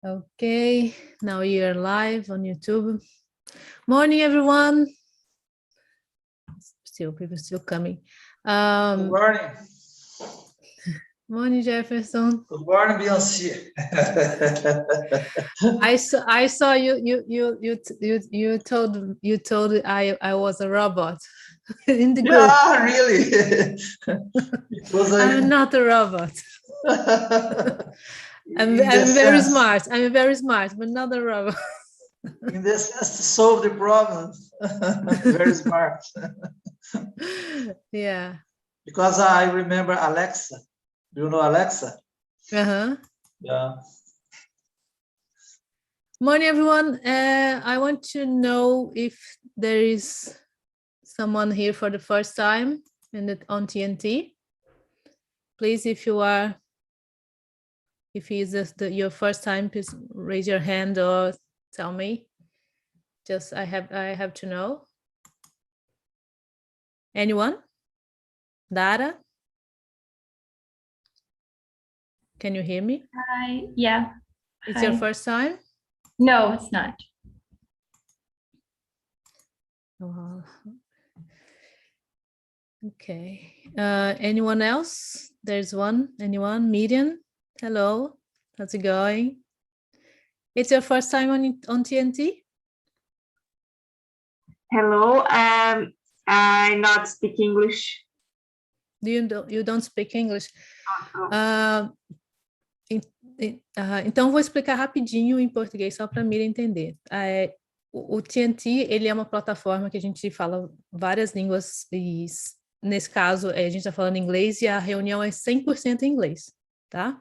Okay, now you're live on YouTube. Morning, everyone. People still coming. Good morning. Morning, Jefferson. Good morning, Beyonce. I saw you told I was a robot in the group. Yeah, really. Because I'm not a robot. I'm very smart. I'm very smart, but not a robot. In the sense to solve the problems. Very smart. Yeah. Because I remember Alexa. Do you know Alexa? Uh-huh. Yeah. Morning, everyone. I want to know if there is someone here for the first time on TNT. Please, if it's your first time, please raise your hand or tell me. Just I have to know. Anyone? Dara? Can you hear me? Hi. Yeah. It's Hi. your first time? No, it's not. Oh, okay. Anyone else? There's one. Anyone? Median? Hello. How's it going? It's your first time on TNT? Hello. I not speak English. You don't speak English? Então, vou explicar rapidinho em português, só para a Mira entender. O TNT, ele é uma plataforma que a gente fala várias línguas, e nesse caso, a gente está falando inglês e a reunião é 100% em inglês, tá?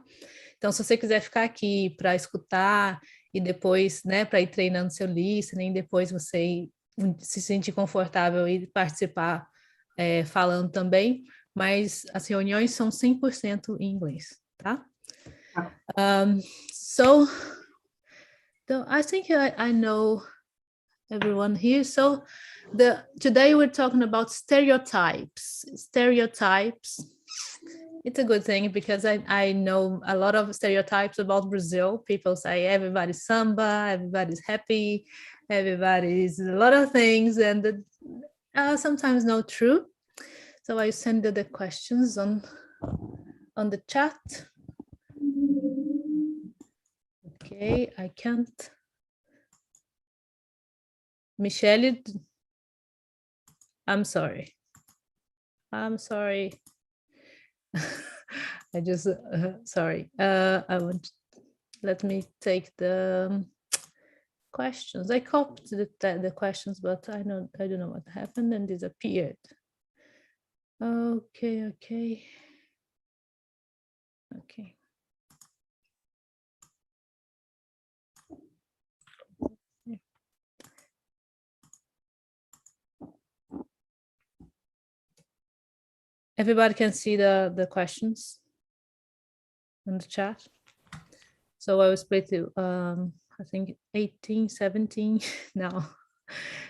Então, se você quiser ficar aqui para escutar e depois, né, para ir treinando seu listening, depois você se sentir confortável e participar falando também, mas as reuniões são 100% em inglês, tá? So I think I know everyone here. So today we're talking about stereotypes. Stereotypes. It's a good thing because I know a lot of stereotypes about Brazil. People say everybody's samba, everybody's happy, everybody's a lot of things, and sometimes not true. So I send you the questions on the chat. Okay, I can't. Michelle, I'm sorry. I just, sorry. Let me take the questions. I copied the questions, but I don't know what happened and disappeared. Okay. Everybody can see the questions in the chat. So I will split it, I think 18, 17 now.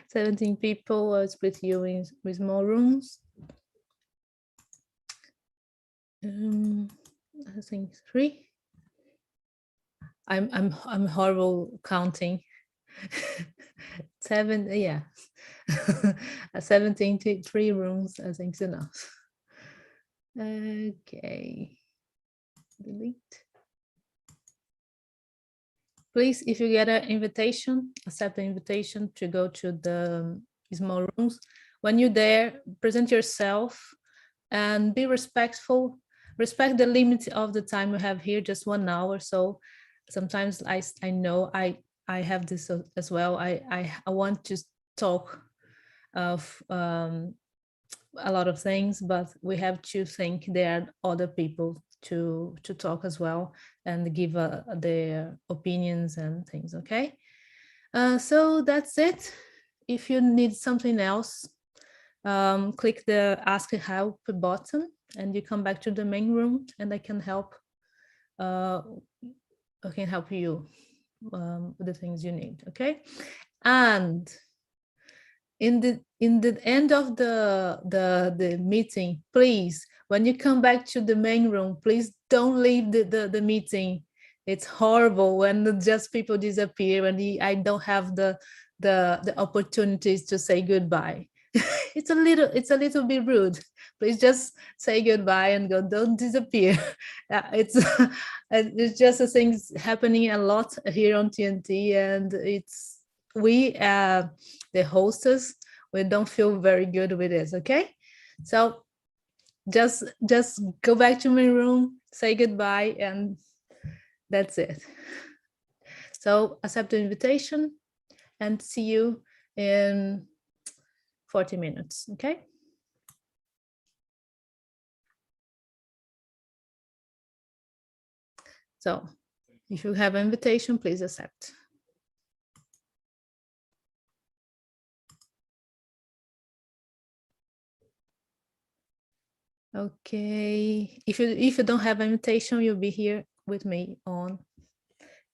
17 people. I'll split you with more rooms. I think 3. I'm horrible counting. 7, yeah. 17 to 3 rooms, I think is enough. Okay. Delete. Please, if you get an invitation, accept the invitation to go to the small rooms. When you're there, present yourself and be respectful. Respect the limit of the time we have here, just 1 hour. So sometimes I know I have this as well. I want to talk of a lot of things, but we have to think there are other people to talk as well and give their opinions and things. Okay, so that's it. If you need something else, click the ask help button and you come back to the main room and I can help you with the things you need. Okay, and in the end of the meeting, please, when you come back to the main room, please don't leave the meeting. It's horrible when just people disappear and I don't have the opportunities to say goodbye. It's a little bit rude. Please just say goodbye and go. Don't disappear. It's just a things happening a lot here on TNT, and it's we the hostess, we don't feel very good with this. Okay, so just go back to my room, say goodbye, and that's it. So accept the invitation and see you in 40 minutes, okay? So if you have an invitation, please accept. Okay, if you don't have an invitation, you'll be here with me on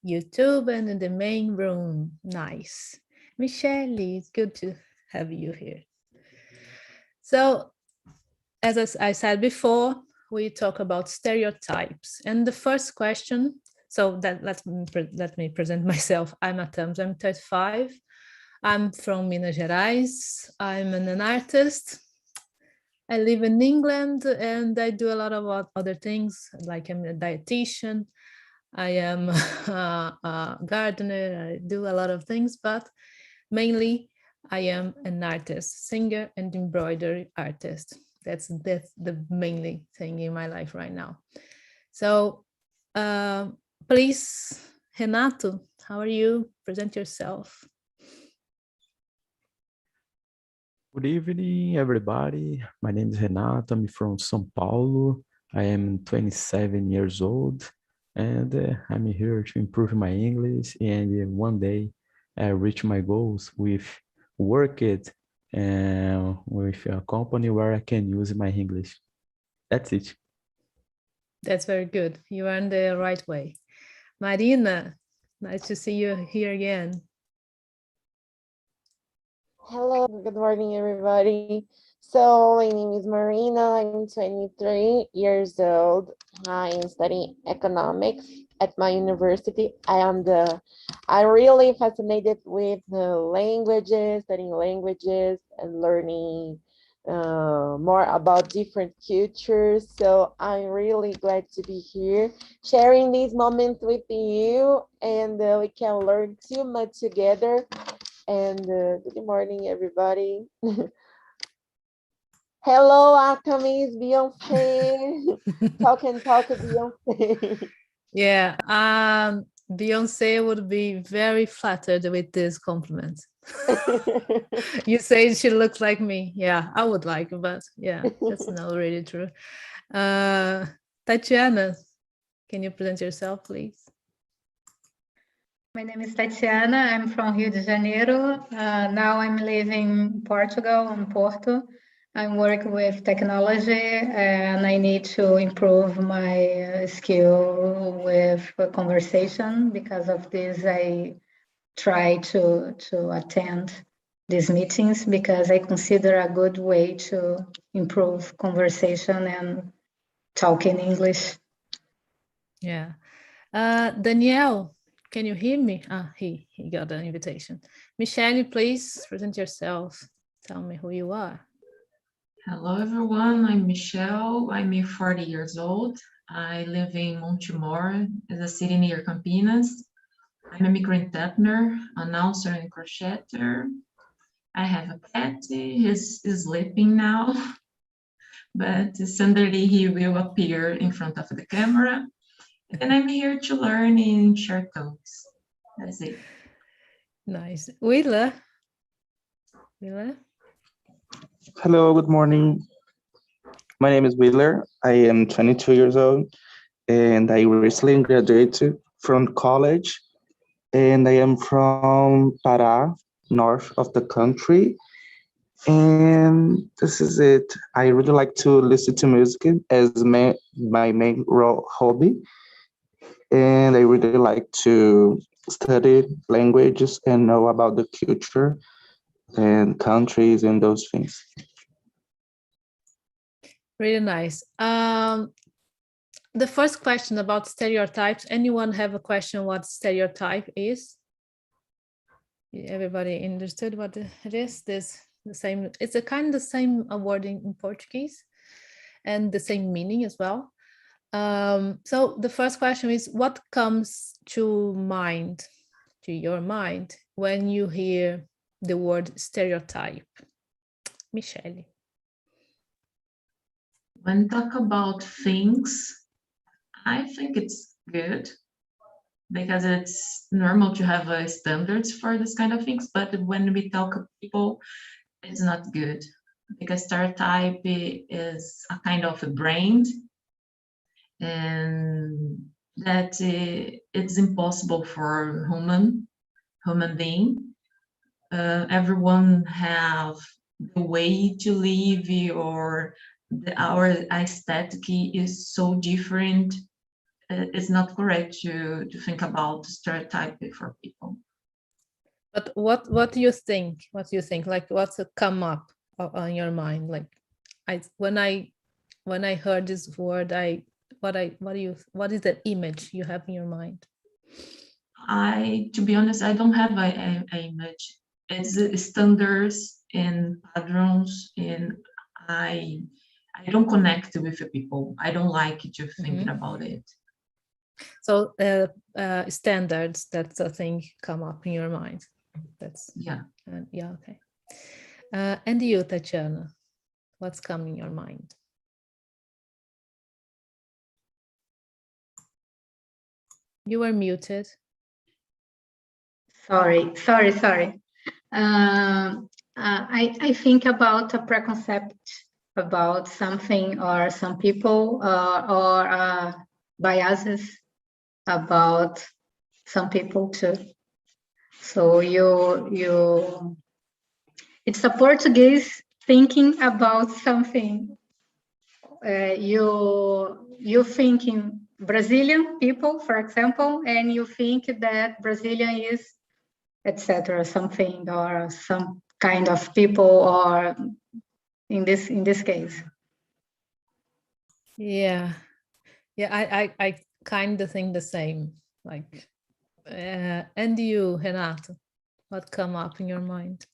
YouTube and in the main room. Nice. Michelle, it's good to have you here. So as I said before, we talk about stereotypes. And the first question, so that let me present myself. I'm Atams, I'm 35. I'm from Minas Gerais. I'm an artist. I live in England and I do a lot of other things, like I'm a dietitian. I am a gardener. I do a lot of things, but mainly I am an artist, singer and embroidery artist. That's the mainly thing in my life right now. So please, Renato, how are you? Present yourself. Good evening, everybody. My name is Renato. I'm from São Paulo. I am 27 years old, and I'm here to improve my English and one day reach my goals with work it with a company where I can use my English. That's it. That's very good. You are in the right way. Marina, nice to see you here again. Hello, good morning, everybody. So my name is Marina. I'm 23 years old. I am studying economics at my university. I'm really fascinated with languages, studying languages and learning more about different cultures. So I'm really glad to be here, sharing these moments with you, and we can learn too much together. And good morning, everybody. Hello, Akamis, Beyonce. Talk Beyonce. Yeah, Beyonce would be very flattered with this compliment. You say she looks like me. Yeah, I would like, but yeah, that's not really true. Tatiana, can you present yourself, please? My name is Tatiana. I'm from Rio de Janeiro. Now I'm living in Portugal, in Porto. I'm working with technology and I need to improve my skill with conversation. Because of this, I try to attend these meetings because I consider a good way to improve conversation and talk in English. Yeah. Danielle, can you hear me? He got an invitation. Michelle, please present yourself. Tell me who you are. Hello, everyone. I'm Michelle. I'm 40 years old. I live in Montemor, a city near Campinas. I'm a migrant partner, announcer, and crocheter. I have a pet. He's sleeping now, but suddenly he will appear in front of the camera. And I'm here to learn and share thoughts. That's it. Nice. Willa? Hello, good morning. My name is Wheeler. I am 22 years old and I recently graduated from college, and I am from Pará, north of the country. And this is it. I really like to listen to music as my main hobby. And I really like to study languages and know about the culture and countries and those things. Really nice. the first question about stereotypes, anyone have a question what stereotype is? Everybody understood what it is? This the same, it's a kind of the same wording in Portuguese and the same meaning as well. So the first question is, what comes to your mind when you hear the word stereotype? Michelle. When talk about things, I think it's good because it's normal to have standards for this kind of things. But when we talk of people, it's not good because stereotype is a kind of a brand, and that it's impossible for human being. Everyone have the way to live, or our aesthetic is so different. It's not correct to think about stereotype for people. But what do you think? What do you think? Like, what's come up on your mind? Like, when I heard this word, what is the image you have in your mind? To be honest, I don't have an image. It's standards and patterns, and I don't connect with the people. I don't like to thinking about it. So standards, that's a thing come up in your mind. That's yeah. Yeah, okay. And you, Tatiana, what's coming in your mind? You were muted. Sorry. I think about a preconcept about something or some people, or biases about some people too. So it's a Portuguese thinking about something. You thinking Brazilian people, for example, and you think that Brazilian is etc. something or some kind of people, or in this case. Yeah, I kind of think the same. Like, and you, Renato, what come up in your mind?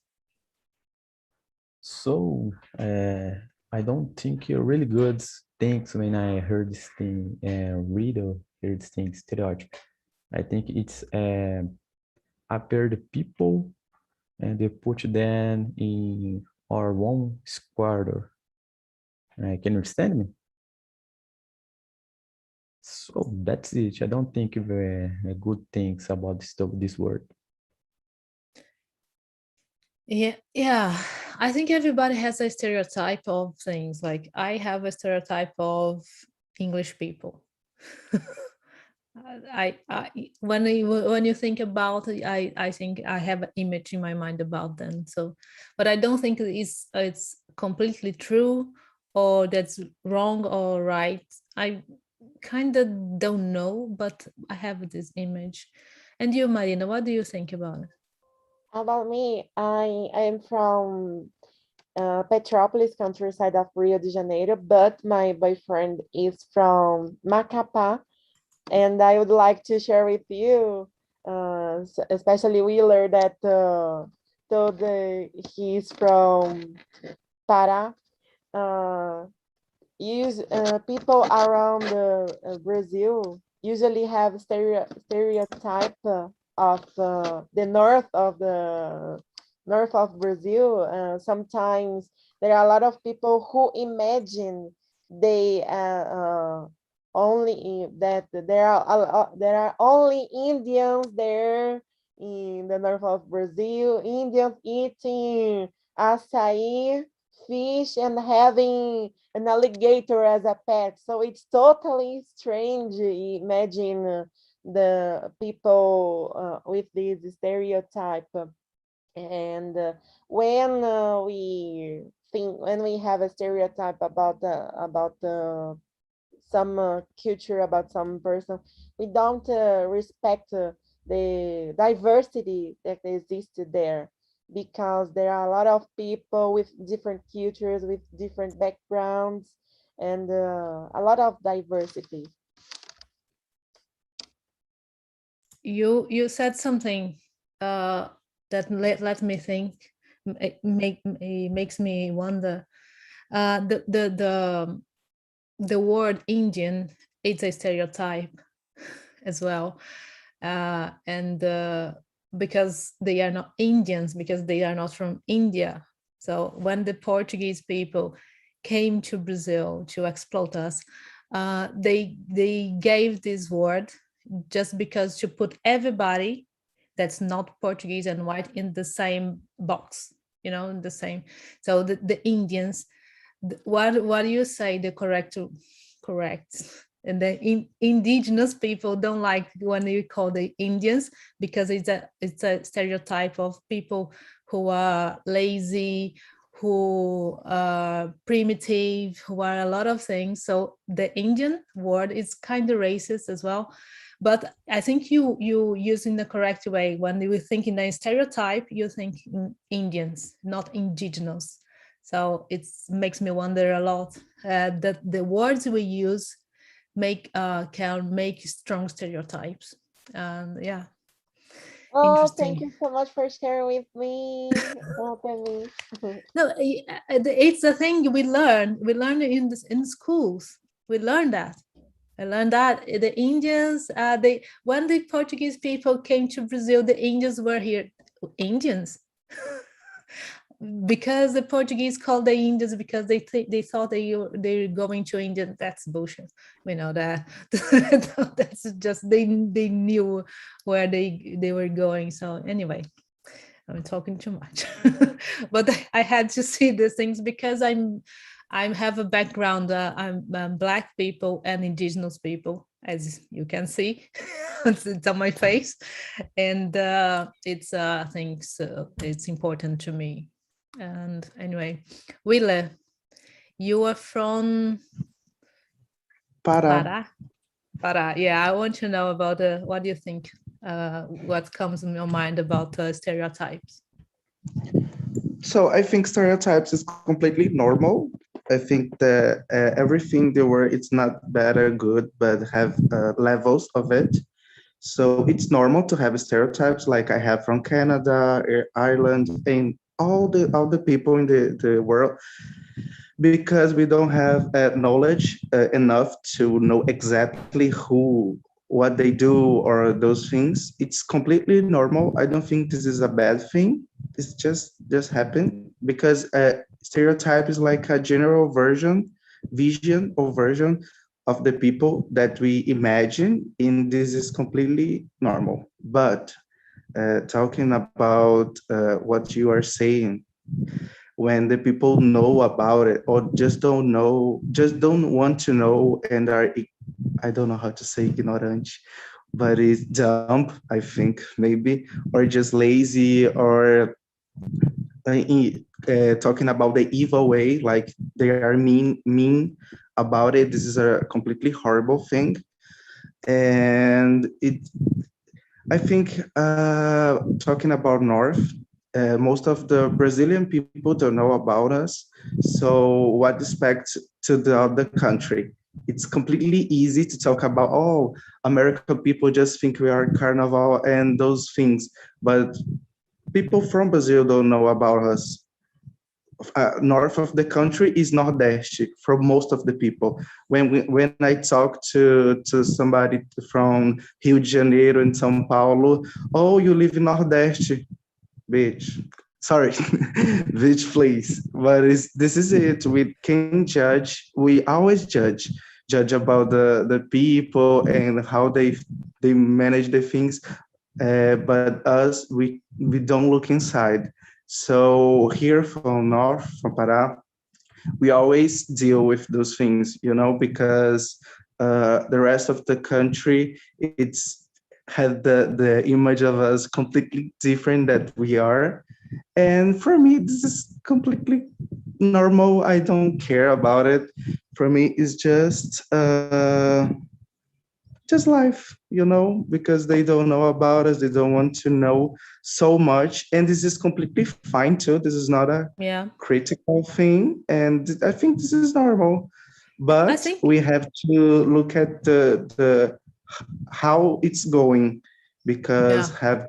So I don't think you're really good things when I heard this thing, read or hear this thing, stereotype. I think it's appear the people and they put them in our own square. Can you understand me? So that's it. I don't think good things about this word. Yeah. I think everybody has a stereotype of things. Like, I have a stereotype of English people. When you think about it, I think I have an image in my mind about them. So, but I don't think it's completely true, or that's wrong or right. I kind of don't know, but I have this image. And you, Marina, what do you think about it? About me, I am from Petrópolis, countryside of Rio de Janeiro, but my boyfriend is from Macapá, and I would like to share with you, especially Wheeler, that told he's from Pará. People around Brazil usually have stereotype of the north of Brazil. Sometimes there are a lot of people who imagine they only that there are only Indians there in the north of Brazil. Indians eating açaí, fish, and having an alligator as a pet. So it's totally strange. Imagine the people with this stereotype. And when we have a stereotype about some culture, about some person, we don't respect the diversity that exists there, because there are a lot of people with different cultures, with different backgrounds, and a lot of diversity. you said something that let me think, makes me wonder. The word Indian, it's a stereotype as well, and because they are not Indians, because they are not from India. So when the Portuguese people came to Brazil to exploit us, they gave this word just because to put everybody that's not Portuguese and white in the same box, in the same. So the Indians, what do you say the correct? And the indigenous people don't like when you call the Indians, because it's a stereotype of people who are lazy, who are primitive, who are a lot of things. So the Indian word is kind of racist as well. But I think you use in the correct way. When you think in a stereotype, you think Indians, not indigenous. So it makes me wonder a lot that the words we use can make strong stereotypes. Yeah. Oh, thank you so much for sharing with me. Helping me. No, it's the thing we learn. We learn it in schools. We learn that. I learned that the Indians, when the Portuguese people came to Brazil, the Indians were here. Indians. Because the Portuguese called the Indians because they thought they were going to India. That's bullshit. We know that. That's just they knew where they were going. So anyway, I'm talking too much. But I had to see these things because I have a background. I'm Black people and indigenous people, as you can see. It's on my face, and it's I think so. It's important to me. And anyway, Wille, you are from Pará. Pará. Yeah, I want to know about what do you think? What comes in your mind about stereotypes? So I think stereotypes is completely normal. I think that everything they were, it's not bad or good, but have levels of it. So it's normal to have stereotypes like I have from Canada, Ireland, and all the people in the world, because we don't have knowledge enough to know exactly what they do or those things. It's completely normal. I don't think this is a bad thing. It's just happened because stereotype is like a general vision or version of the people that we imagine, and this is completely normal. But talking about what you are saying, when the people know about it or just don't want to know and are, I don't know how to say ignorante, but it's dumb, I think, maybe, or just lazy, or talking about the evil way, like they are mean about it. This is a completely horrible thing. And I think talking about North, most of the Brazilian people don't know about us. So what respect to the other country? It's completely easy to talk about, oh, American people just think we are carnival and those things. But people from Brazil don't know about us. North of the country is Nordeste for most of the people. When I talk to somebody from Rio de Janeiro and São Paulo, oh, you live in Nordeste, bitch. Sorry, bitch, please. But this is it. We can judge. We always judge about the people and how they manage the things. But us, we don't look inside. So here from North, from Pará, we always deal with those things, because the rest of the country, it's had the image of us completely different that we are. And for me, this is completely normal. I don't care about it. For me, it's just life, because they don't know about us. They don't want to know so much. And this is completely fine too. This is not a critical thing. And I think this is normal. But we have to look at the how it's going. because have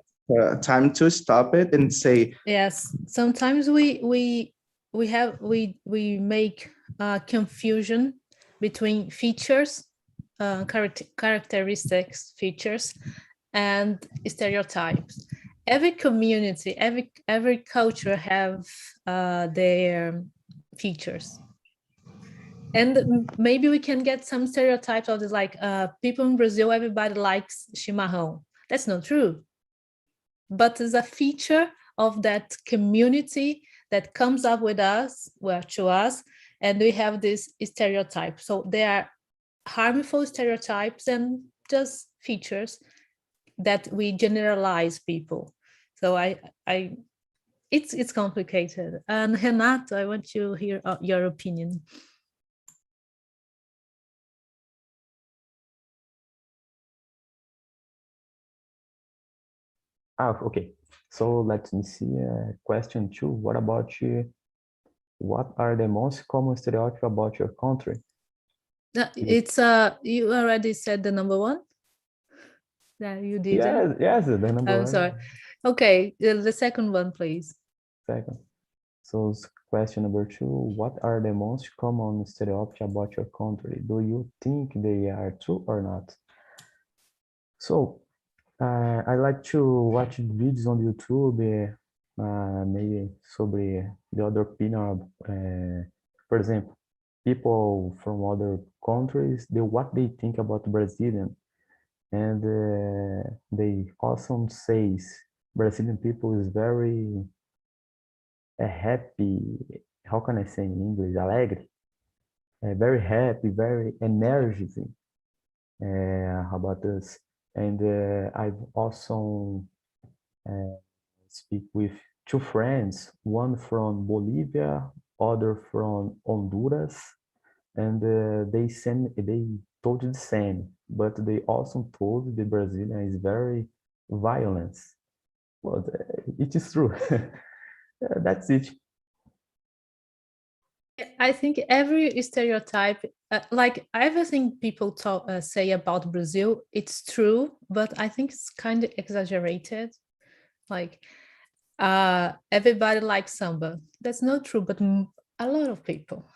time to stop it and say, yes, sometimes we make confusion between features, characteristics, features, and stereotypes. Every community, every culture have their features. And maybe we can get some stereotypes of this, like people in Brazil, everybody likes chimarrão. That's not true. But it's a feature of that community that comes up with us, well, to us, and we have this stereotype. So they are harmful stereotypes and just features that we generalize people. So it's complicated. And Renato, I want to hear your opinion. Okay. So let me see. Question 2. What about you? What are the most common stereotypes about your country? It's you already said the number one. Yeah, you did. Yes, the number one. I'm sorry. Okay, the second one, please. Second. So question number 2. What are the most common stereotypes about your country? Do you think they are true or not? So I like to watch videos on YouTube, maybe sobre the other opinion. For example, people from other countries, what they think about Brazilian, and they also says Brazilian people is very happy. How can I say in English? Alegre, very happy, very energizing. How about this? And I've also speak with 2 friends, one from Bolivia, other from Honduras, and they told the same, but they also told the Brazilian is very violent. Well, it is true. That's it. I think every stereotype, like everything people say about Brazil, it's true, but I think it's kind of exaggerated. Like everybody likes samba. That's not true, but a lot of people.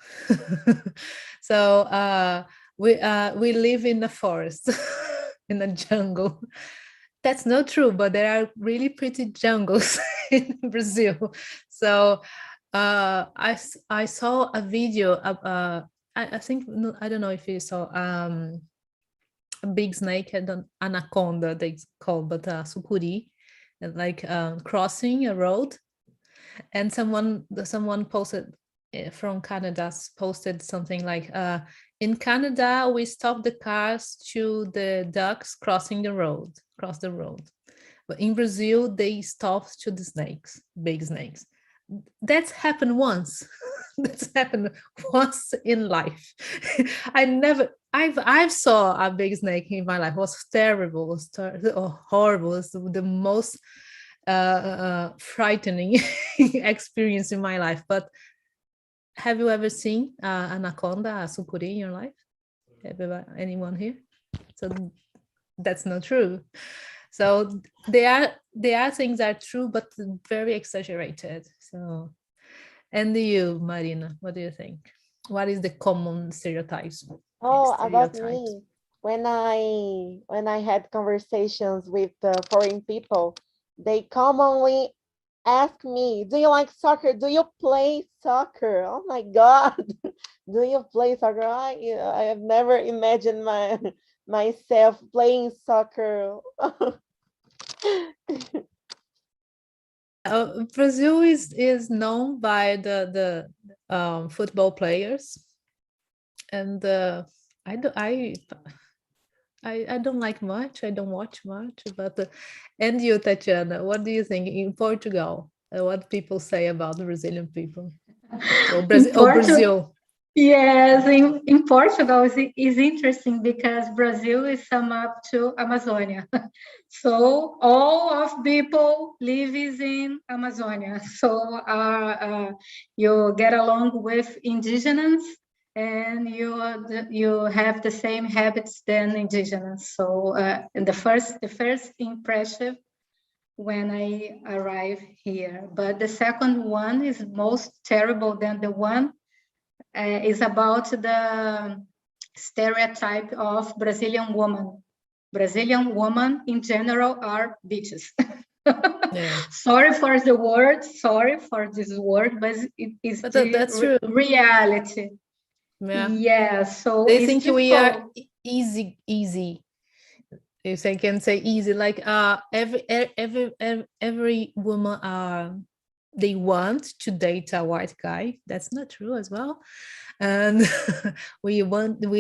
So we live in the forest, in a jungle. That's not true, but there are really pretty jungles in Brazil. So I saw a video of I think, I don't know if you saw a big snake and an anaconda, they call, but sucuri, like crossing a road, and someone posted from Canada posted something like, in Canada we stop the cars to the ducks cross the road, but in Brazil they stop to the snakes, big snakes. That's happened once. That's happened once in life. I've saw a big snake in my life. It was terrible. It was horrible. It's the most frightening experience in my life. But have you ever seen anaconda, a sucuri in your life? Anyone here? So that's not true. So there are things that are true, but very exaggerated. So, and you, Marina, what do you think? What is the common stereotypes? About me, when I had conversations with foreign people, they commonly ask me, do you like soccer? Do you play soccer? Oh my God, do you play soccer? I have never imagined myself playing soccer. Brazil is known by the football players, and I don't like much. I don't watch much, but and you, Tatiana, what do you think in Portugal? What people say about the Brazilian people or Brazil? Yes, in Portugal is interesting because Brazil is summed up to Amazonia. So all of people live in Amazonia. So you get along with indigenous and you have the same habits than indigenous. So the first impression when I arrive here, but the second one is most terrible than the one is about the stereotype of Brazilian woman. Brazilian women in general are bitches. Yeah. Sorry for the word, sorry for this word, but it is That's true. reality. Yeah. Yeah, so They it's think we are difficult. easy. If I can say easy, like every woman they want to date a white guy. That's not true as well. And we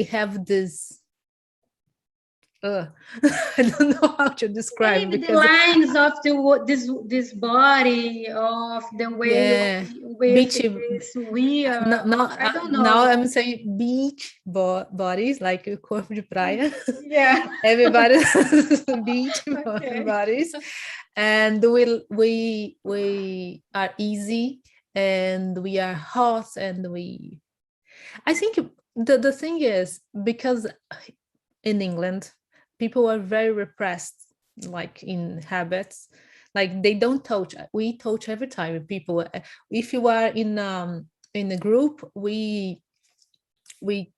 have this I don't know how to describe, Maybe the because lines of this body, of the way yeah, with beachy. this weird, I don't know. Now I'm saying beach bodies, like o corpo de praia. Yeah. Everybody beach Okay. bodies, and we are easy, and we are hot, and I think the thing is, because in England people are very repressed, like in habits, like they don't touch. We touch every time. People, if you are in a group, we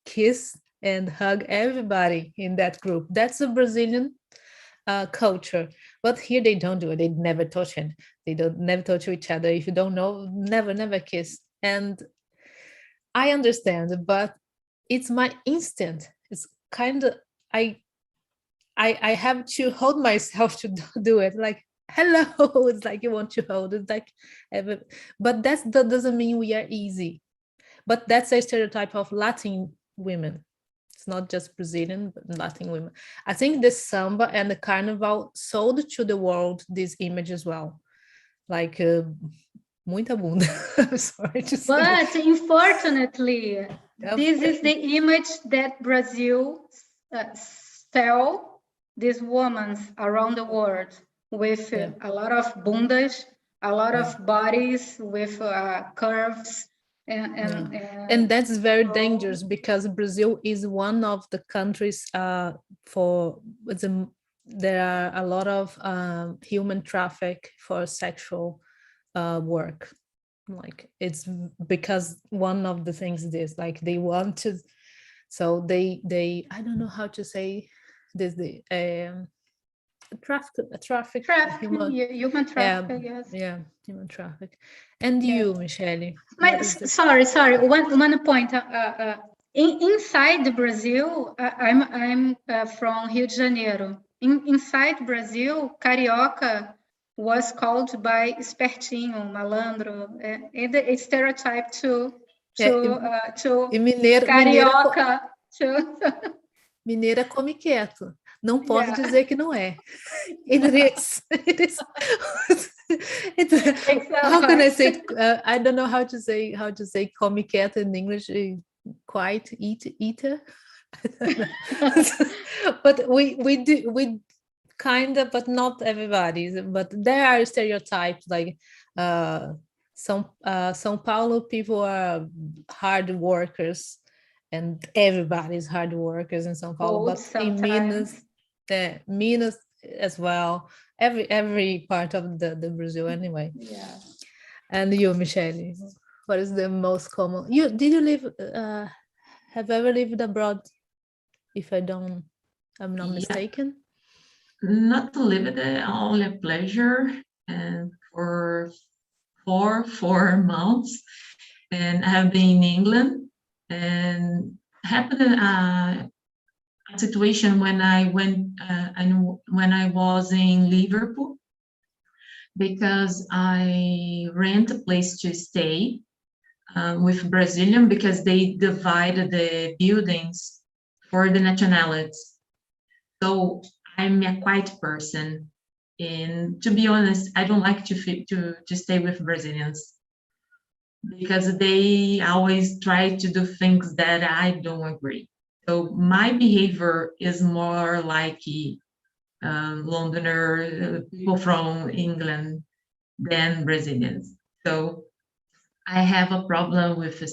kiss and hug everybody in that group. That's a Brazilian culture, but here they don't do it. They never touch it. They don't never touch each other. If you don't know, never kiss. And I understand, but it's my instinct. It's kind of I have to hold myself to do it. Like, hello, it's like you want to hold it, like, but that doesn't mean we are easy. But that's a stereotype of Latin women. It's not just Brazilian, but Latin women. I think the samba and the carnival sold to the world this image as well, like muita bunda. I'm sorry to say. But unfortunately, this is the image that Brazil sell these women around the world, with a lot of bundas, a lot of bodies with curves. And that's very dangerous, because Brazil is one of the countries there are a lot of human traffic for sexual work. Like, it's because one of the things is, like, they want to, so they I don't know how to say this, the traffic human traffic, yes. Yeah, human traffic. And you, Michele? Sorry, one point. Inside Brazil, I'm from Rio de Janeiro. Inside Brazil, carioca was called by espertinho, malandro, a stereotype to carioca. Mineira come quieto. Não pode dizer que não é. It is. How can I say? I don't know how to say come quieto in English. Quiet eater. But we kind of, but not everybody. But there are stereotypes, like São Paulo people are hard workers, and everybody's hard workers in São Paulo. But sometimes. In Minas as well, every part of the Brazil anyway. Yeah. And you, Michele, what is the most common? Did you live? Have you ever lived abroad? If I'm not mistaken. Not to live it, only a pleasure, and for 4 months, and I have been in England, and happened a situation when I went and when I was in Liverpool, because I rent a place to stay with Brazilian, because they divided the buildings for the nationalities. So I'm a quiet person, and to be honest, I don't like to stay with Brazilians, because they always try to do things that I don't agree. So my behavior is more like Londoner, people from England, than Brazilians. So I have a problem with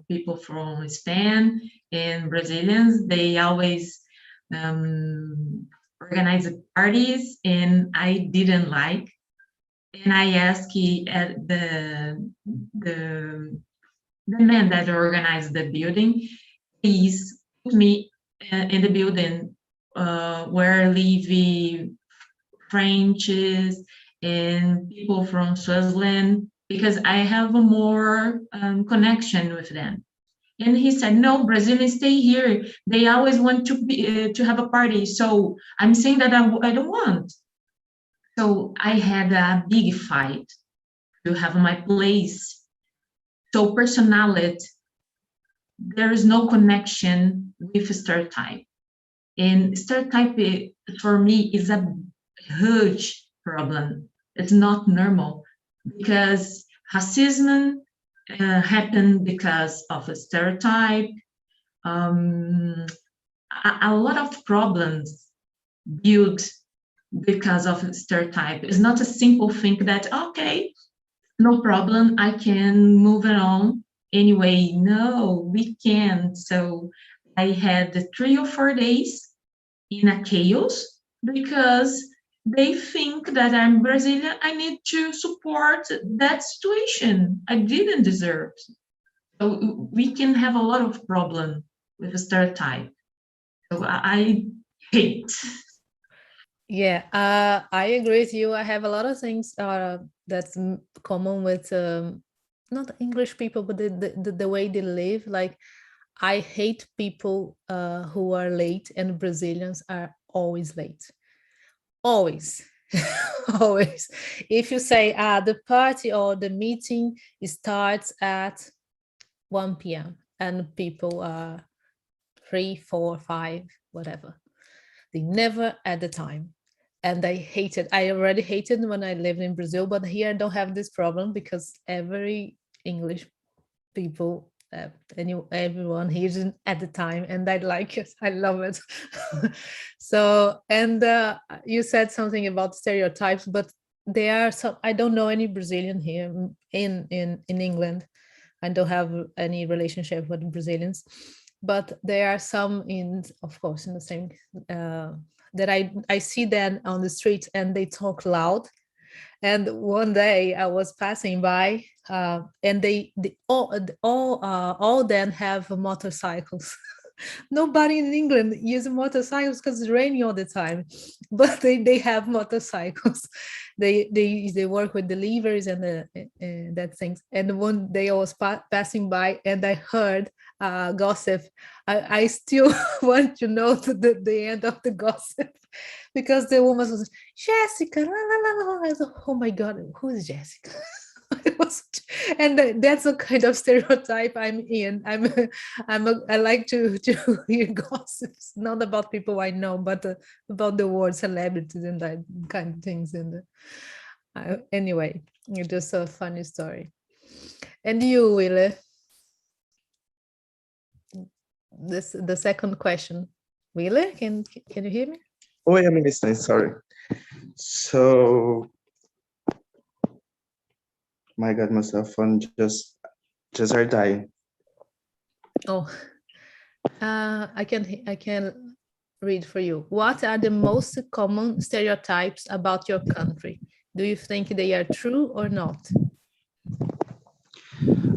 people from Spain and Brazilians. They always organize parties, and I didn't like. And I asked the man that organized the building, please put me in the building where live French and people from Switzerland, because I have a more connection with them. And he said, no, Brazilians stay here. They always want to have a party. So I'm saying that I don't want. So I had a big fight to have my place. So personality, there is no connection with stereotype. And stereotype for me is a huge problem. It's not normal, because racism happened because of a stereotype. A lot of problems built because of a stereotype. It's not a simple thing that, okay, no problem, I can move it on anyway. No, we can't. So I had 3 or 4 days in a chaos, because they think that I'm Brazilian, I need to support that situation. I didn't deserve. So we can have a lot of problem with a stereotype. So I hate. Yeah, I agree with you. I have a lot of things that's common with not English people, but the way they live. Like, I hate people who are late, and Brazilians are always late. Always. Always. If you say the party or the meeting starts at 1 p.m. and people are 3, 4, 5, whatever, they never at the time. And I already hated when I lived in Brazil, but here I don't have this problem, because every English people, everyone here is at the time, and I like it. I love it. So, and you said something about stereotypes, but there are some. I don't know any Brazilian here in England. I don't have any relationship with Brazilians, but there are some of course, in the same that I see them on the street, and they talk loud. And one day I was passing by, and they all then have motorcycles. Nobody in England uses motorcycles because it's raining all the time, but they have motorcycles. They work with deliveries and that things. And one day I was passing by, and I heard gossip. I still want to know the end of the gossip, because the woman was Jessica. La, la, la, la. I was like, oh my God, who is Jessica? And that's a kind of stereotype I'm in. I like to hear gossips, not about people I know, but about the word celebrities and that kind of things. And anyway, it's just a funny story. And you, Wille? The second question. Wille, can you hear me? Oh, yeah, I'm listening, sorry. So, my God, my cell phone just are dying. Oh, I can read for you. What are the most common stereotypes about your country? Do you think they are true or not?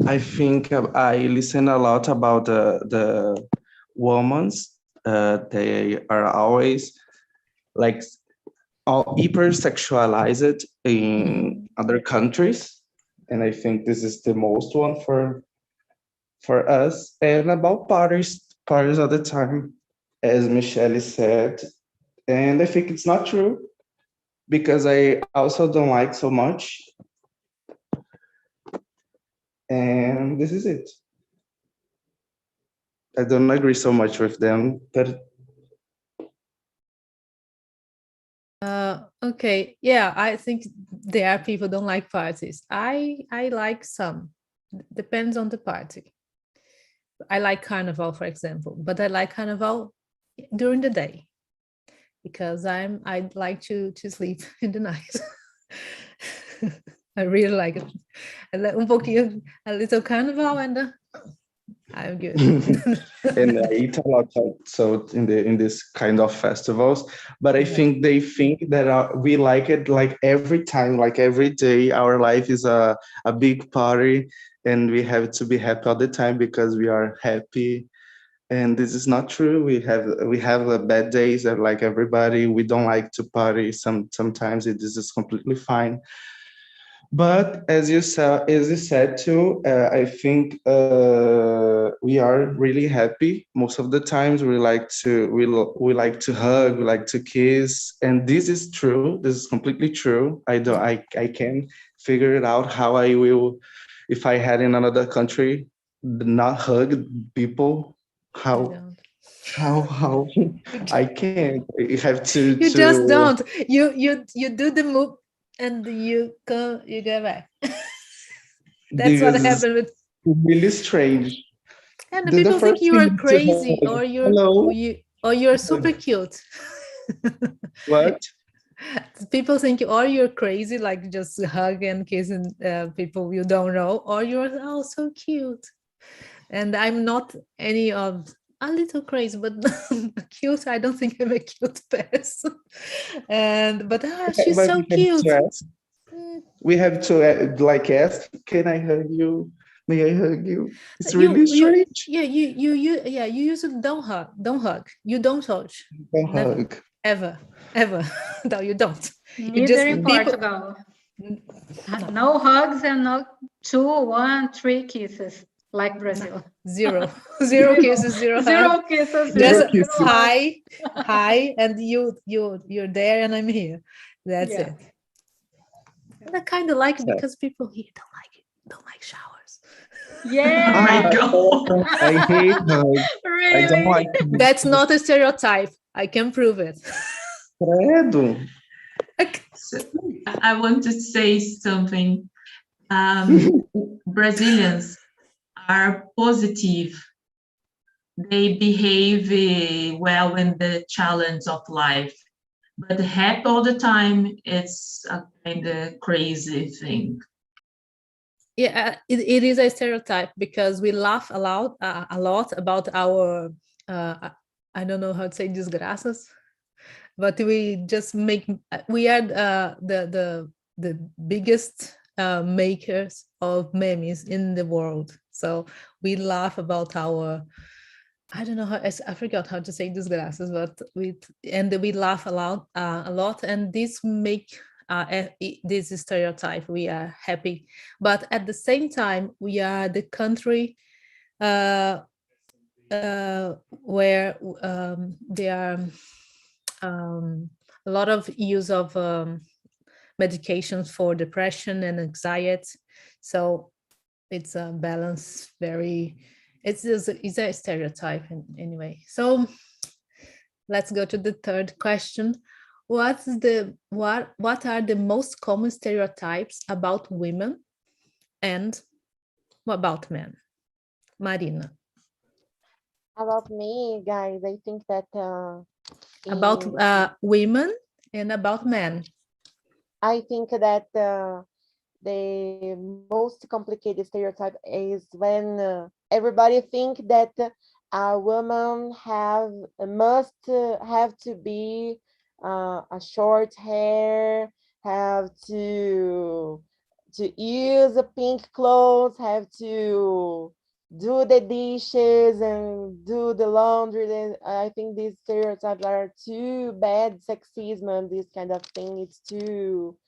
I think I listen a lot about the women. They are always like hyper sexualized in other countries, and I think this is the most one for us. And about parties all the time, as Michelle said, and I think it's not true, because I also don't like so much. And this is it. I don't agree so much with them, but okay, yeah, I think there are people don't like parties. I like some. Depends on the party. I like Carnival, for example, but I like Carnival during the day, because I'd like to sleep in the night. I really like it. pouquinho, a little carnival, and I'm good. And I eat a lot of salt in this kind of festivals, but I think they think that we like it like every time, like every day. Our life is a big party, and we have to be happy all the time because we are happy. And this is not true. We have bad days that, like everybody. We don't like to party. Sometimes this is completely fine. But as you said too, I think we are really happy most of the times. We like to hug, we like to kiss, and this is true. This is completely true. I can figure it out how I will, if I had in another country, not hug people. How I can't. I have to. You just don't. You do the move and you go back. That's what happened with. Really strange. And the people think you are crazy, or you're super cute. What? People think you're crazy, like just hug and kissing people you don't know, or you're so cute. And I'm not any of a little crazy, but cute. I don't think I'm a cute person. But she's so cute. We have to like ask, can I hug you? May I hug you? It's really strange. You usually don't hug. You don't touch. Don't hug. Ever. No, you don't. Neither in Portugal. No hugs and no 2, 1, 3 kisses like Brazil. Zero kisses, zero hugs. Kisses. Just hi, and you're there and I'm here. That's it. And I kind of like it because people here don't like showers. Yeah. Oh my God. I hate hugs. Really? I don't like. That's not a stereotype. I can prove it. Credo. So, I want to say something. Brazilians are positive. They behave well in the challenge of life, but happy all the time, it's a kind of crazy thing. Yeah, it is a stereotype because we laugh a lot about our I don't know how to say desgraças, but we just we are the biggest makers of memes in the world. So we laugh about our, I don't know how, I forgot how to say desgraças, but we laugh a lot, and this make this stereotype. We are happy, but at the same time we are the country where there are a lot of use of medications for depression and anxiety. So it's a balance. It's a stereotype anyway. So let's go to the third question. What are the most common stereotypes about women and about men? Marina. About me, guys, I think that about women and about men. I think that the most complicated stereotype is when everybody think that a woman must have to be a short hair, have to use a pink clothes, have to do the dishes and do the laundry. I think these stereotypes are too bad. Sexism and this kind of thing, it's too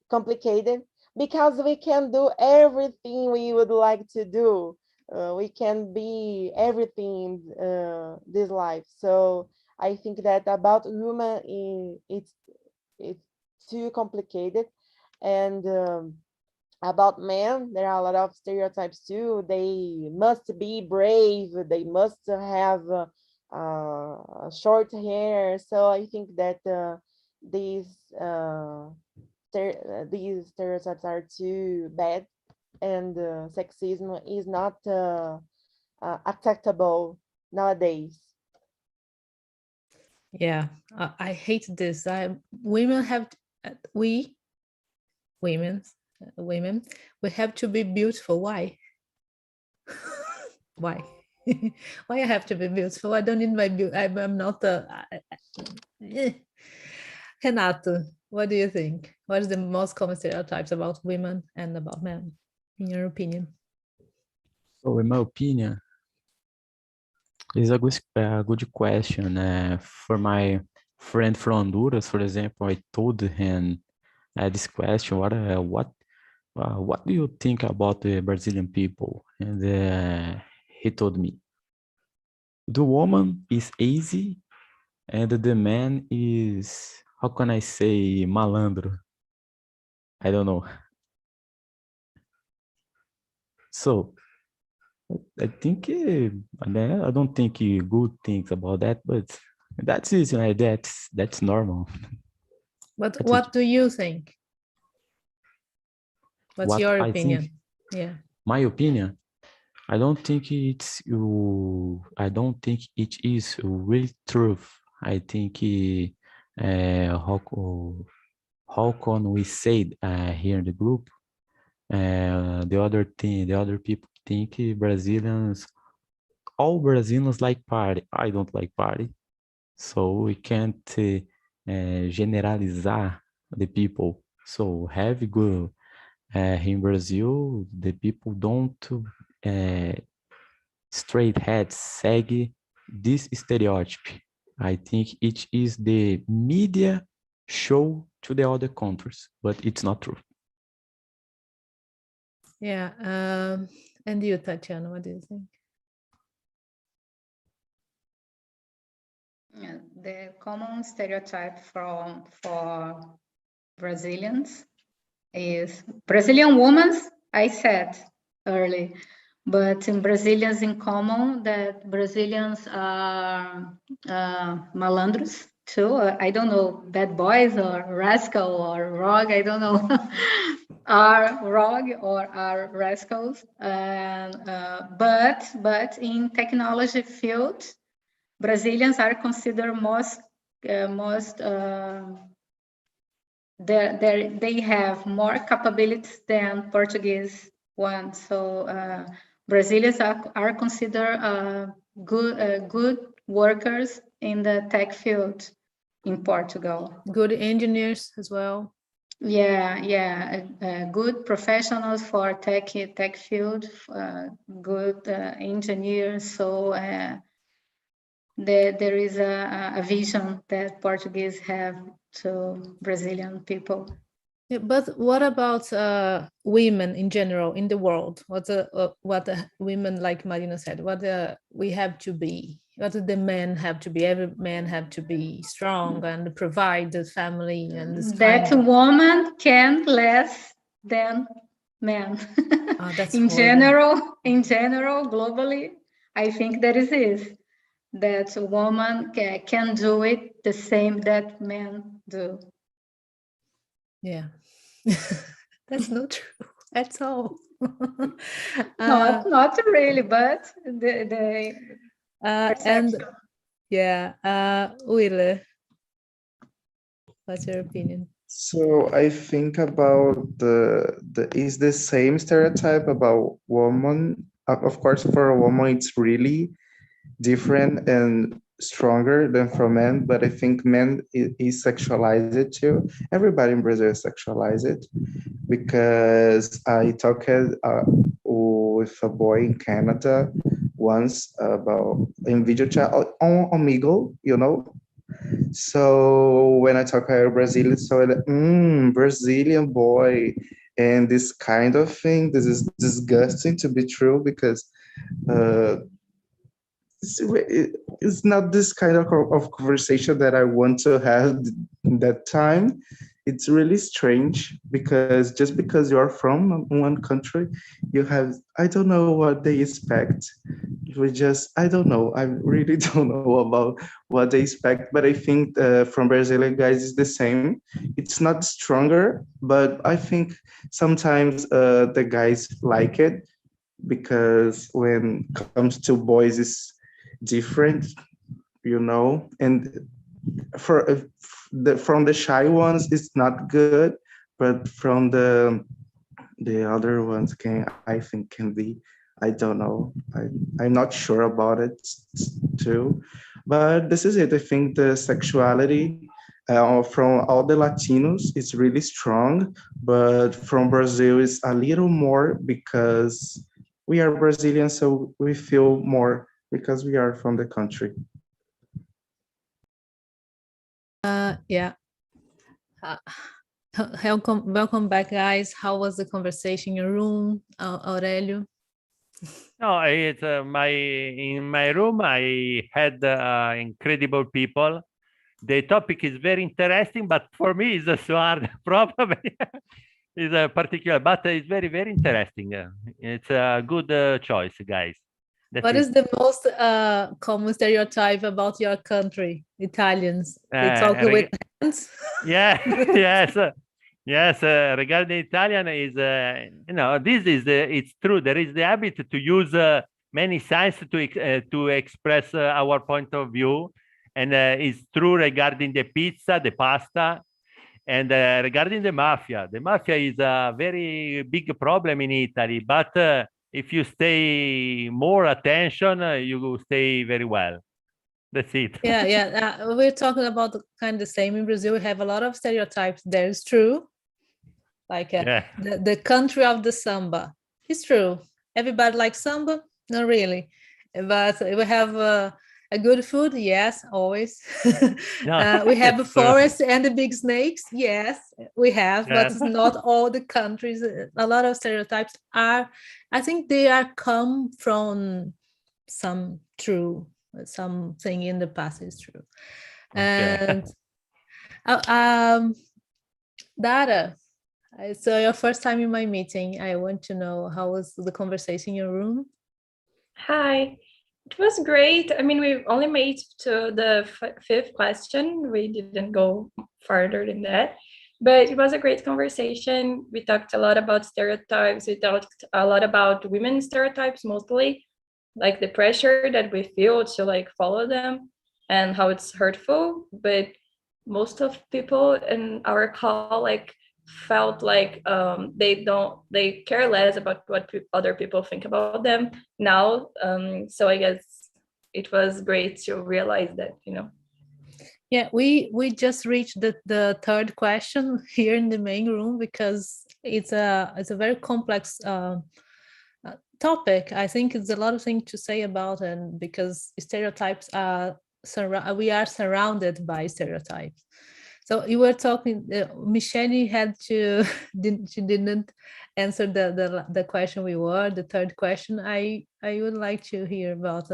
complicated because we can do everything we would like to do. We can be everything in this life. So I think that about women, it's too complicated. And about men, there are a lot of stereotypes too. They must be brave. They must have short hair. So I think that these stereotypes are too bad, and sexism is not acceptable nowadays. Yeah, I hate this. Women women, we have to be beautiful. Why? Why? Why I have to be beautiful? I don't need my beauty. I'm not a. Renato, what do you think? What is the most common stereotypes about women and about men, in your opinion? So in my opinion, it's a good question. For my friend from Honduras, for example, I told him this question: what do you think about the Brazilian people? And he told me, the woman is easy, and the man is, how can I say, malandro? I don't know. So I think I don't think good things about that, but that's easy. Right? That's normal. But That's what do you think? What's What your I opinion? think, Yeah. my opinion, I don't think it's you. I don't think it is real truth. I think how can we say here in the group? The other people think Brazilians, all Brazilians like party. I don't like party, so we can't generalizar the people. So have good in Brazil, the people don't straight head segue this stereotype. I think it is the media show to the other countries, but it's not true. Yeah. And you, Tatiana, what do you think? Yeah, the common stereotype for Brazilians is Brazilian women, I said early, but in Brazilians in common that Brazilians are malandros too. I don't know, bad boys or rascal or rogue, I don't know. Are rogue or are rascals. And, but in technology field, Brazilians are considered they have more capabilities than Portuguese ones. So Brazilians are considered good workers in the tech field in Portugal. Good engineers as well. Yeah, good professionals for tech field, good engineers. So there is a vision that Portuguese have to Brazilian people. Yeah, but what about women in general in the world? What women, like Marina said, what we have to be? What do the men have to be? Every man have to be strong and provide the family and this that kind of... woman can less than men. Oh, that's in horrible. general, globally, I think that is it. That a woman can do it the same that men do. Yeah. That's not true at all. Not really, but the and yeah, Wille, what's your opinion? So I think about is the same stereotype about woman. Of course, for a woman, it's really different and stronger than for men. But I think men is sexualized too. Everybody in Brazil is sexualized because I talked with a boy in Canada once about in video chat on Omegle, you know. So when I talk about Brazilian, so like, Brazilian boy, and this kind of thing, this is disgusting to be true because it's not this kind of conversation that I want to have that time. It's really strange because just because you're from one country, you have, I don't know what they expect. I don't know. I really don't know about what they expect, but I think from Brazilian guys is the same. It's not stronger, but I think sometimes the guys like it because when it comes to boys, it's different, you know, and from the shy ones, it's not good, but from the the other ones I think can be. I don't know. I'm not sure about it too. But this is it. I think the sexuality from all the Latinos is really strong, but from Brazil is a little more because we are Brazilian, so we feel more because we are from the country. Yeah. Welcome back, guys. How was the conversation in your room, Aurelio? No, it's in my room. I had incredible people. The topic is very interesting, but for me, it's so hard. Probably is a particular, but it's very, very interesting. It's a good choice, guys. What is the most common stereotype about your country, Italians? They talk with hands? Yeah, yes. Yes, regarding Italian is, this is it's true. There is the habit to use many signs to express our point of view, and it's true regarding the pizza, the pasta, and regarding the mafia. The mafia is a very big problem in Italy, but if you stay more attention, you will stay very well. That's it. Yeah. We're talking about kind of the same in Brazil. We have a lot of stereotypes. There is true. Like the country of the samba. It's true. Everybody likes samba? Not really. But we have a good food? Yes, always. We have a forest and the big snakes? Yes, we have. But it's not all the countries. A lot of stereotypes I think they are come from something in the past is true. Okay. And Dara, so your first time in my meeting, I want to know how was the conversation in your room? Hi, it was great. I mean, we only made to the fifth question. We didn't go farther than that, but it was a great conversation. We talked a lot about stereotypes. We talked a lot about women's stereotypes, mostly like the pressure that we feel to like follow them and how it's hurtful. But most of people in our call like felt like they care less about what other people think about them now. So I guess it was great to realize that, Yeah, we just reached the third question here in the main room because it's a very complex topic. I think it's a lot of things to say about it because stereotypes we are surrounded by stereotypes. So you were talking, Michelle had to, she didn't answer the question the third question. I would like to hear about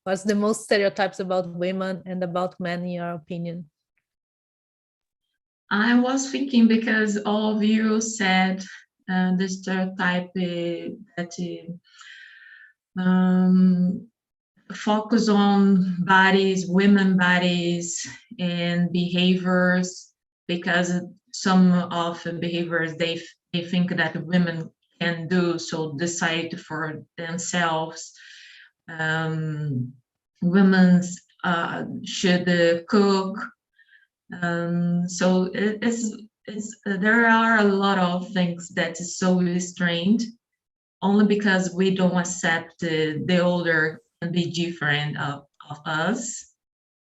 what's the most stereotypes about women and about men in your opinion? I was thinking because all of you said the stereotype that focus on bodies, women bodies, and behaviors, because some of the behaviors they think that women can do, so decide for themselves. Women should cook. So there are a lot of things that is so strange, only because we don't accept the older can be different of us,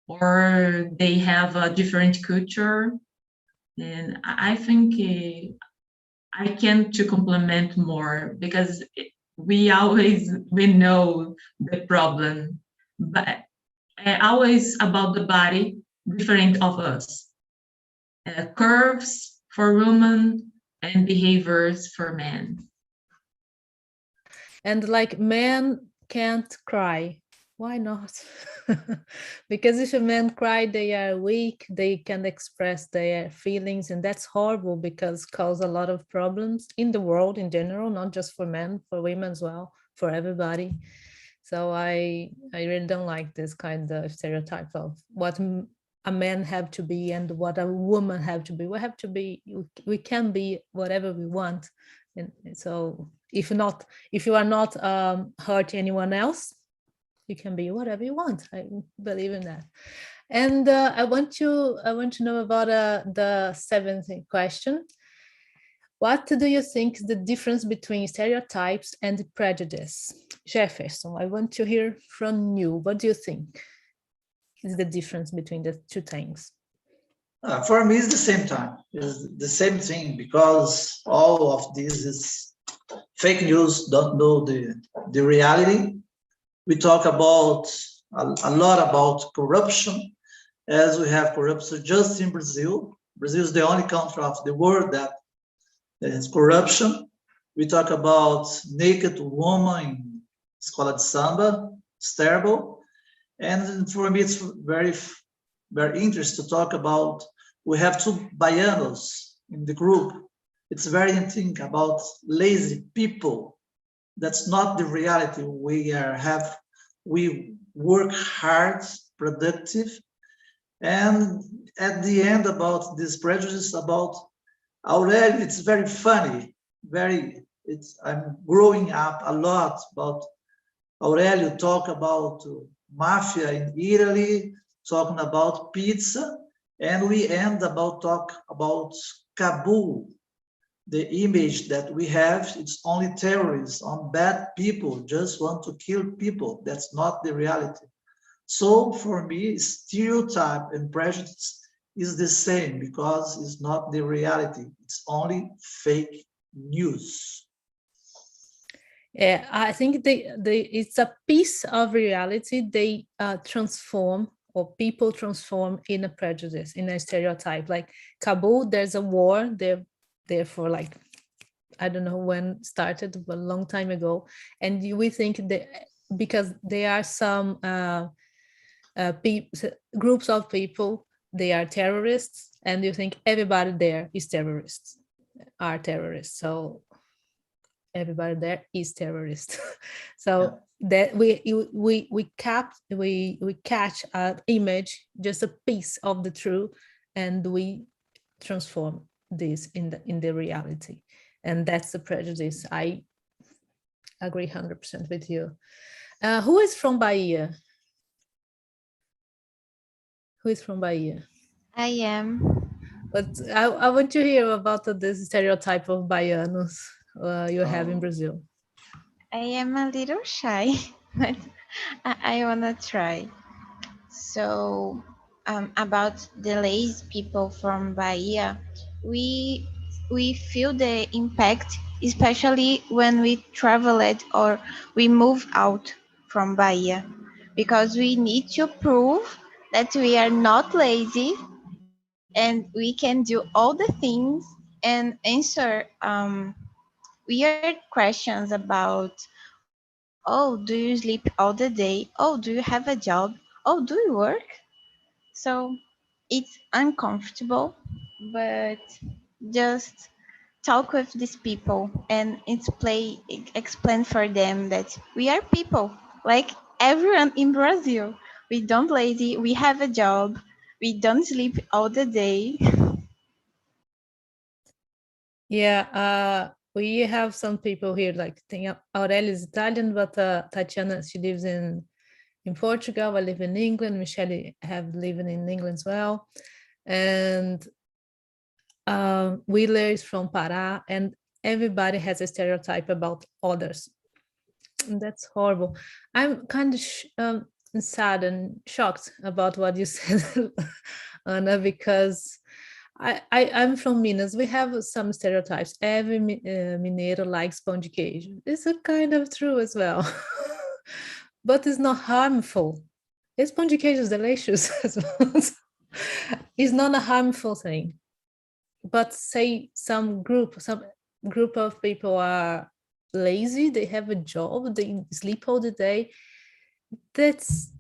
or they have a different culture. And I think I can to complement more because we know the problem, but always about the body different of us. Curves for women and behaviors for men. And like men can't cry. Why not? Because if a man cry, they are weak, they can express their feelings, and that's horrible because cause a lot of problems in the world in general, not just for men, for women as well, for everybody. So I really don't like this kind of stereotype of what a man have to be and what a woman have to be. We can be whatever we want. And so if you are not hurt anyone else, you can be whatever you want. I believe in that. And I want to know about the seventh question. What do you think is the difference between stereotypes and prejudice? Jefferson, I want to hear from you. What do you think is the difference between the two things? For me, it's the same time. It's the same thing, because all of this is fake news, don't know the reality. We talk about a lot about corruption, as we have corruption just in Brazil. Brazil is the only country of the world that has corruption. We talk about naked woman in Escola de Samba. It's terrible. And for me, it's very, very interesting to talk about. We have two baianos in the group. It's very interesting about lazy people. That's not the reality. We work hard, productive, and at the end about this prejudice about Aurelio, it's very funny. I'm growing up a lot about Aurelio talk about mafia in Italy, talking about pizza, and we end about talk about Kabul. The image that we have, it's only terrorists, on bad people, just want to kill people. That's not the reality. So for me, stereotype and prejudice is the same, because it's not the reality. It's only fake news. Yeah, I think it's a piece of reality they transform, or people transform in a prejudice, in a stereotype. Like Kabul, there's a war there for like, I don't know when started, but a long time ago. And we think that because there are some groups of people, they are terrorists, and you think everybody there is terrorists, are terrorists. So everybody there is terrorist. So that we catch an image, just a piece of the truth, and we transform this in the reality. And that's the prejudice. I agree 100% with you. Who is from Bahia? Who is from Bahia? I am. But I want to hear about this stereotype of Baianos you have in Brazil. I am a little shy, but I want to try. So, about the lazy people from Bahia, we feel the impact, especially when we traveled or we move out from Bahia, because we need to prove that we are not lazy and we can do all the things and answer weird questions about, oh, do you sleep all the day? Oh, do you have a job? Oh, do you work? So it's uncomfortable, but just talk with these people and explain for them that we are people like everyone in Brazil. We don't lazy, we have a job, we don't sleep all the day. Yeah, we have some people here, like Aurelia is Italian, but Tatiana, she lives in Portugal. I live in England. Michelle have lived in England as well. And Wheeler is from Pará, and everybody has a stereotype about others. And that's horrible. I'm kind of sad and shocked about what you said, Ana, because I'm from Minas. We have some stereotypes. Every mineiro likes pão de queijo. It's a kind of true as well, but it's not harmful. It's pão de queijo is delicious as well. It's not a harmful thing. But say some group of people are lazy. They have a job. They sleep all the day. That's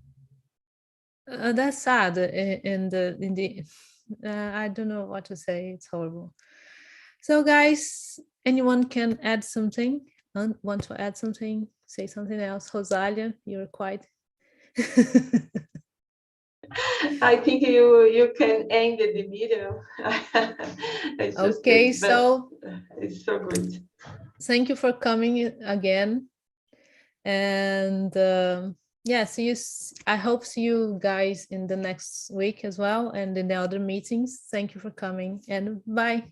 sad. I don't know what to say. It's horrible. So guys, anyone can add something? Want to add something? Say something else. Rosalia, you're quite... I think you can end in the middle. Okay, so it's so good. Thank you for coming again. And yeah, I hope see you guys in the next week as well, and in the other meetings. Thank you for coming, and bye.